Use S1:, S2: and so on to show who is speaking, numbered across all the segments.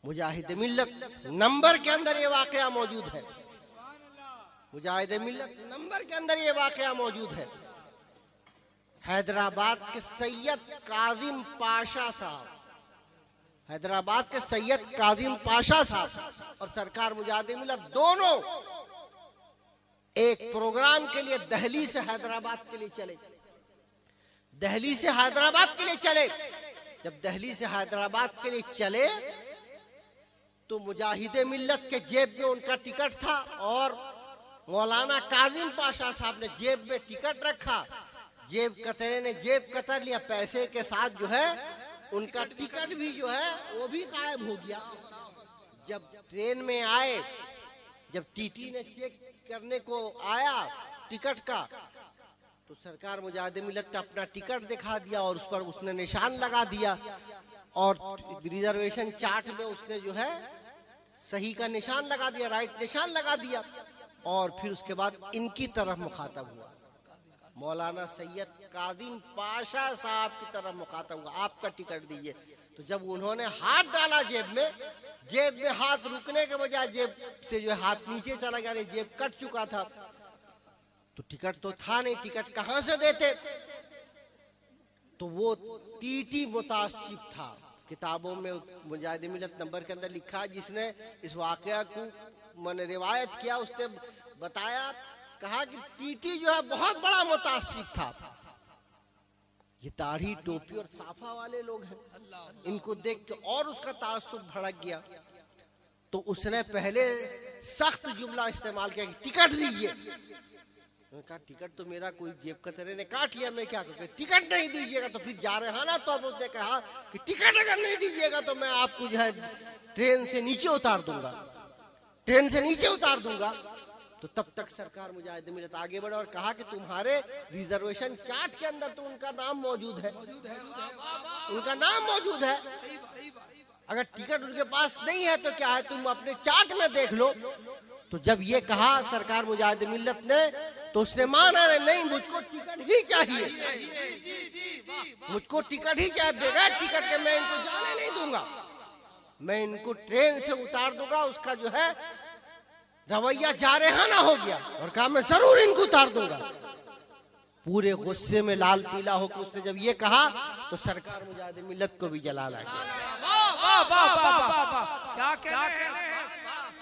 S1: मुजाहिद मिल्लत number के अंदर ये वाकया मौजूद है। मुजाहिद मिल्लत नंबर के अंदर ये वाकया मौजूद है। हैदराबाद के सैयद काजिम पाशा साहब, हैदराबाद के सैयद काजिम पाशा साहब और सरकार मुजाहिद मिल्लत दोनों एक प्रोग्राम के लिए दिल्ली से हैदराबाद के लिए चले। दिल्ली से हैदराबाद के लिए चले। जब दिल्ली से हैदराबाद के लिए चले तो मुजाहिद मिल्लत के जेब में उनका टिकट था और मौलाना काजिम पाशा साहब ने जेब में टिकट रखा। जेब कतरे ने जेब कतर लिया, पैसे के साथ जो है उनका टिकट भी जो है वो भी गायब हो गया। जब ट्रेन में आए, जब टीटी ने चेक करने को आया टिकट का, तो सरकार मुजाहिद मिल्लत ने अपना टिकट दिखा दिया और उस पर उसने निशान लगा दिया और रिजर्वेशन चार्ट में उसने जो है सही का निशान लगा दिया, राइट निशान लगा दिया और फिर उसके बाद इनकी तरफ मुखातब हुआ, मौलाना सैयद काजिम पाशा साहब की तरफ मुखातब हुआ, आपका टिकट दीजिए। तो जब उन्होंने हाथ डाला जेब में हाथ रुकने के बजाय जेब से जो हाथ नीचे चला गया, जेब कट चुका था, तो टिकट तो था नहीं, टिकट कहां से देते? तो वो टीटी मुतासिब था। किताबों में मुजाहिद मिल्लत नंबर के अंदर लिखा, जिसने इस वाकया को मैंने रिवायत किया, उसने बताया, कहा कि टीटी जो है बहुत बड़ा मुतासिब था। ये दाढ़ी टोपी और साफा वाले लोग हैं, इनको देख के और उसका तासुब भड़क गया। तो उसने पहले सख्त जुमला इस्तेमाल किया कि टिकट दीजिए। मैंने कहा टिकट तो मेरा कोई जेब कतरे ने काट लिया, मैं क्या करूं? टिकट नहीं दीजिएगा तो फिर जा रहे हैं ना। तो उसने कहा कि टिकट अगर नहीं दीजिएगा तो मैं आपको जो है ट्रेन से नीचे उतार दूंगा, ट्रेन से नीचे उतार दूंगा। तो तब तक सरकार मुजाहिद मिल्लत आगे बढ़ा और कहा कि तुम्हारे रिजर्वेशन चार्ट के अंदर तो उनका नाम मौजूद है, उनका नाम मौजूद है। अगर टिकट उनके पास नहीं है तो क्या है, तुम अपने चार्ट में देख लो। तो जब ये कहा सरकार मुजाहिद मिल्लत ने, तो उसने माना नहीं, मुझको टिकट ही चाहिए, मुझको टिकट ही चाहिए, बगैर टिकट के मैं इनको जाने नहीं दूंगा, मैं इनको ट्रेन से उतार दूंगा। उसका जो है रवैया जारहाना हो गया और कहा मैं जरूर इनको उतार दूंगा। पूरे गुस्से में लाल पीला होकर उसने जब ये कहा तो सरकार मुजाहिद मिल्लत को भी जलाल आ गया।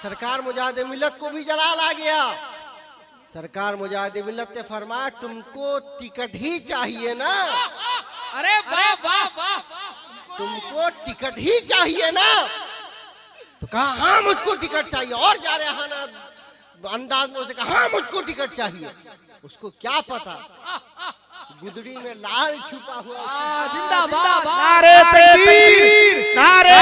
S1: सरकार मुजाहिद मिल्लत को भी जलाल आ गया। सरकार मुजाहिद मिल्लत ने फरमाया तुमको टिकट ही चाहिए ना?
S2: अरे वाह वाह वाह,
S1: तुमको टिकट ही चाहिए ना? तो कहा हाँ मुझको टिकट चाहिए और जा रहे हैं ना अंदाज में कहा हाँ मुझको टिकट चाहिए। उसको क्या पता गुदड़ी में लाल छुपा हुआ।
S2: जिंदाबाद, नारे तकबीर, नारे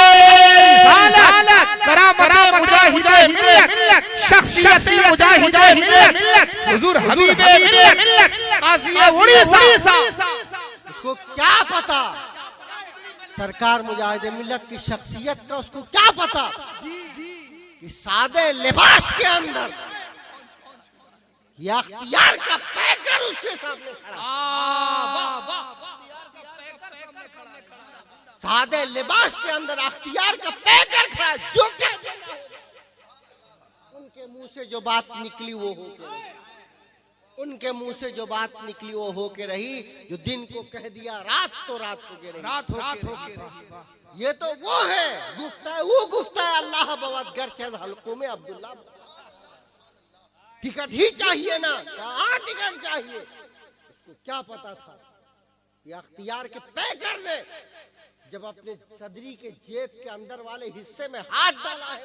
S2: रिसालत, करामत मुजाहिद मिल्लत, शख्सियत मुजाहिद मिल्लत, हुजूर हबीब मिल्लत, काजी उड़ीसा।
S1: उसको क्या पता सरकार मुजाहिद मिल्लत की शख्सियत का? उसको क्या पता कि सादे लिबास के अंदर या अख्तियार का पैकर उसके सामने खड़ा, सादे लिबास के अंदर अख्तियार का पैकर खड़ा, जो क्या उनके मुंह से जो बात निकली वो हो के रही, उनके मुंह से जो बात निकली वो हो के रही। जो दिन को कह दिया रात तो रात हो के रही,
S2: रात हो के रही।
S1: ये तो वो है गुफ्ता है, वो गुफ्ता है अल्लाह बवत घर से हल्कों में अब्दुल्ला। टिकट ही चाहिए ना? हाँ टिकट चाहिए। उसको क्या पता था कि अख्तियार के पैकर ने जब अपने सदरी के जेब के अंदर वाले हिस्से में हाथ डाला है,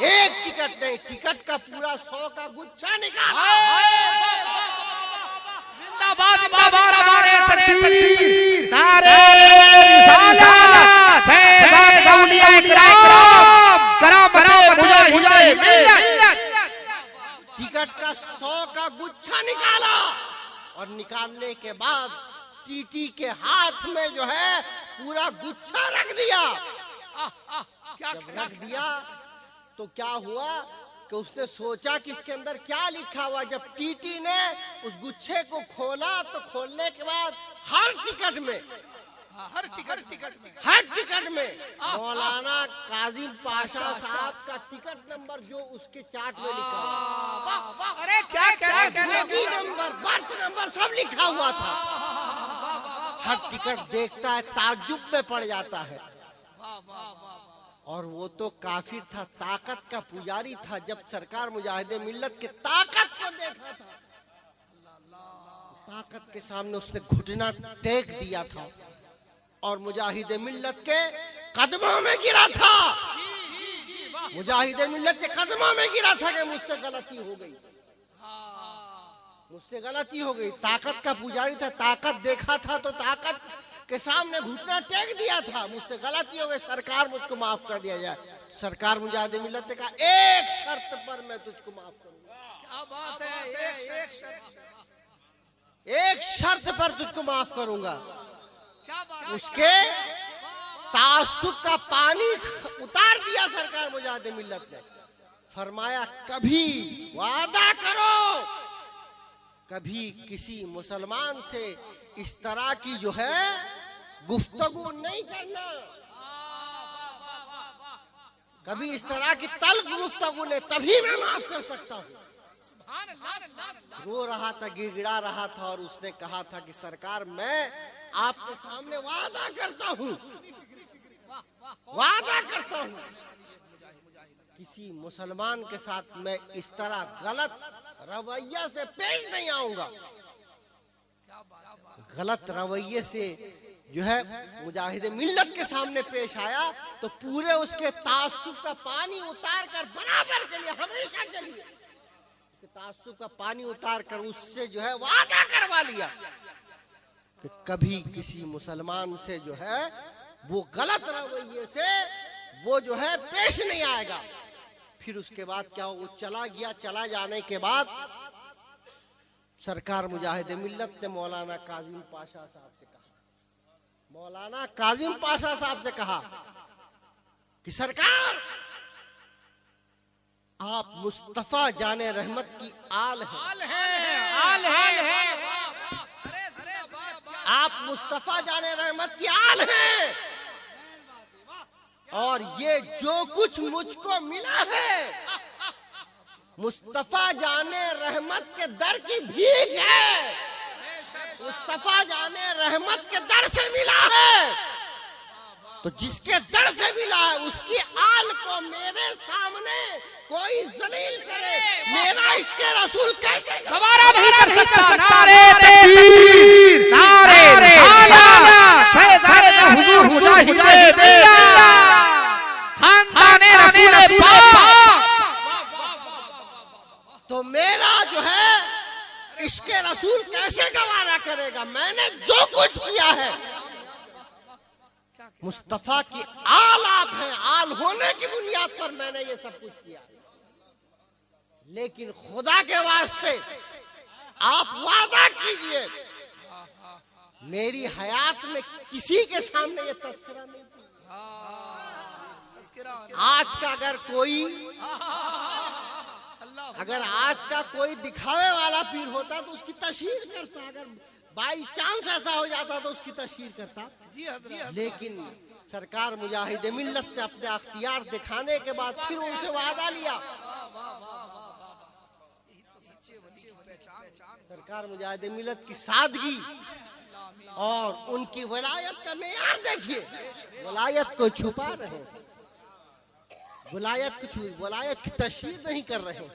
S1: एक टिकट नहीं, टिकट का पूरा 100 का गुच्छा निकाला।
S2: जिंदाबाद, जिंदाबाद, नारे तकबीर, नारे रिसालत, फैज़ औलिया किराम, करामत मुजाहिद मिल्लत।
S1: टिकट का 100 का गुच्छा निकाला और निकालने के बाद टीटी के हाथ में जो है पूरा गुच्छा रख दिया। जब रख दिया तो क्या हुआ कि उसने सोचा कि इसके अंदर क्या लिखा हुआ। जब टीटी ने उस गुच्छे को खोला तो खोलने के बाद हर टिकट में ہر ٹکٹ میں مولانا کاظم پاشا صاحب کا ٹکٹ نمبر جو اس کے چارٹ میں لکھا ہوا،
S2: ارے کیا
S1: بوگی نمبر، برتھ نمبر سب لکھا ہوا تھا۔ ہر ٹکٹ دیکھتا ہے تعجب میں پڑ جاتا ہے۔ اور وہ تو کافر تھا، طاقت کا پجاری تھا۔ جب سرکار مجاہد ملت کی طاقت کو دیکھا تھا، طاقت کے سامنے اس نے گھٹنا ٹیک دیا تھا اور مجاہد ملت کے قدموں میں گرا تھا۔ مجاہد ملت کے قدموں میں گرا تھا کہ مجھ سے غلطی ہو گئی، مجھ سے غلطی ہو گئی۔ طاقت کا پجاری تھا، طاقت دیکھا تھا تو طاقت کے سامنے گھٹنا ٹیک دیا تھا، مجھ سے غلطی ہو گئی، سرکار مجھ کو معاف کر دیا جائے۔ سرکار مجاہد ملت نے کہا ایک شرط پر میں تجھ کو معاف کروں گا۔
S2: کیا بات ہے،
S1: ایک شرط پر تجھ کو معاف کروں گا۔
S2: کیا بات
S1: اس کے تعصب کا پانی اتار دیا سرکار مجاہد ملت نے۔ فرمایا کبھی وعدہ کرو، کبھی کسی مسلمان سے اس طرح کی جو ہے گفتگو نہیں کرنا، کبھی اس طرح کی تلخ گفتگو نہیں، تبھی میں معاف کر سکتا ہوں۔ رو رہا تھا، گڑ گڑا رہا تھا اور اس نے کہا تھا کہ سرکار میں آپ کے سامنے وعدہ کرتا ہوں، وعدہ کرتا ہوں کسی مسلمان کے ساتھ میں اس طرح غلط رویہ سے پیش نہیں آؤں گا۔ غلط رویے سے جو ہے مجاہد ملت کے سامنے پیش آیا تو پورے اس کے تعصب کا پانی اتار کر برابر کے لیے ہمیشہ کے لیے تعصب کا پانی اتار کر اس سے جو ہے وعدہ کروا لیا کہ کبھی کسی مسلمان سے جو ہے وہ غلط رویے سے وہ جو ہے پیش نہیں آئے گا۔ پھر اس کے بعد کیا وہ چلا گیا۔ چلا جانے کے بعد سرکار مجاہد ملت نے مولانا کاظم پاشا صاحب سے کہا، مولانا کاظم پاشا صاحب سے کہا کہ سرکار آپ مصطفیٰ جان رحمت کی آل ہیں، آپ مصطفیٰ جان رحمت کی آل ہیں، اور یہ جو کچھ مجھ کو ملا ہے مصطفیٰ جان رحمت کے در کی بھیک ہے، مصطفیٰ جان رحمت کے در سے ملا ہے۔ تو جس کے در سے ملا ہے اس کی آل کو میرے سامنے کوئی ذلیل کرے، میرا عشق رسول کیسے
S2: دوبارہ نہیں کر سکتا۔ نعرے تکبیر، نعرے رسالت، فیضان حضور مجاہد ملت، خاندان رسول پاک۔
S1: تو میرا جو ہے عشق رسول کیسے گوارا کرے گا؟ میں نے جو کچھ کیا ہے مصطفیٰ کی آل آپ ہیں، آل ہونے کی بنیاد پر میں نے یہ سب کچھ کیا، لیکن خدا کے واسطے آپ وعدہ کیجئے میری حیات میں کسی کے سامنے یہ تذکرہ نہیں کیا۔ آج کا اگر آج کا کوئی دکھاوے والا پیر ہوتا تو اس کی تشہیر کرتا، اگر بائی چانس ایسا ہو جاتا تو اس کی تشہیر کرتا، لیکن سرکار مجاہد ملت نے اپنے اختیار دکھانے کے بعد پھر ان سے وعدہ لیا۔ سرکار مجاہد ملت کی سادگی اور ان کی ولایت کا معیار دیکھیے، ولایت کو چھپا رہے ہیں، ولایت کی تشہیر نہیں کر رہے،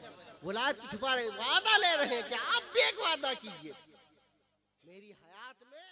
S1: ولایت کو چھپا رہے، وعدہ لے رہے ہیں کہ آپ بھی ایک وعدہ کیجئے میری حیات میں